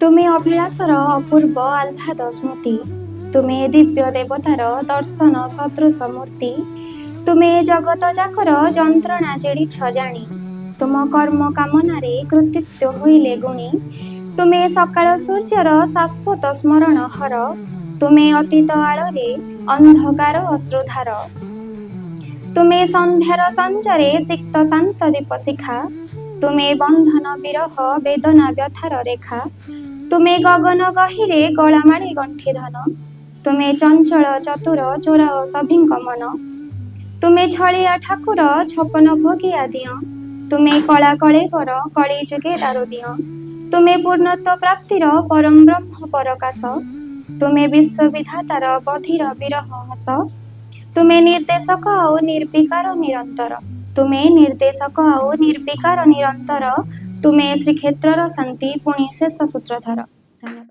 ତୁମେ ଅଭିଳାଷର ଅପୂର୍ବ ଆହ୍ଲାଦ ସ୍ମୃତି, ତୁମେ ଦିବ୍ୟ ଦେବତାର ଦର୍ଶନ ସଦୃଶ ମୂର୍ତ୍ତି। ତୁମେ ଜଗତ ଯାକର ଯନ୍ତ୍ରଣା ଜେଡ଼ିଛ ଜାଣି, ତୁମ କର୍ମ କାମନାରେ କୃତିତ୍ୱ ହୋଇଲେ ଗୁଣୀ। ତୁମେ ସକାଳ ସୂର୍ଯ୍ୟର ଶାଶ୍ୱତ ସ୍ମରଣ ହର, ତୁମେ ଅତୀତ ଆଳରେ ଅନ୍ଧକାର ଅଶ୍ରୁଧାର। ତୁମେ ସନ୍ଧ୍ୟାର ସଞ୍ଜରେ ସିକ୍ତ ଶାନ୍ତ ଦୀପ ଶିଖା, ତୁମେ ବନ୍ଧନ ବିରହ ବେଦନା ବ୍ୟଥାର ରେଖା। ତୁମେ ଗଗନ ଗହୀରେ ଗଳାମାଳି ଗଣ୍ଠିଧନ, ତୁମେ ଚଞ୍ଚଳ ଚତୁର ଚୋରାଅ ସଭିଙ୍କ ମନ। ତୁମେ ଛଳିଆ ଠାକୁର ଛପନ ଭୋଗିଆ ଦିଅଁ, ତୁମେ କଳା କଳେବର କଳି ଯୁଗେ ଦାରୁଦିଅଁ। ତୁମେ ପୂର୍ଣ୍ଣତ୍ୱ ପ୍ରାପ୍ତିର ପରମ ବ୍ରହ୍ମ ପରକାଶ, ତୁମେ ବିଶ୍ୱବିଧାତାର ବଧିର ବିରହ ହସ। ତୁମେ ନିର୍ଦ୍ଦେଶକ ଆଉ ନିର୍ବିକାର ନିରନ୍ତର, ତୁମେ ନିର୍ଦ୍ଦେଶକ ଆଉ ନିର୍ବିକାର ନିରନ୍ତର। ତୁମେ ଶ୍ରୀକ୍ଷେତ୍ରର ଶାନ୍ତି ପୁଣି ଶେଷ ସୂତ୍ରଧର। ଧନ୍ୟବାଦ।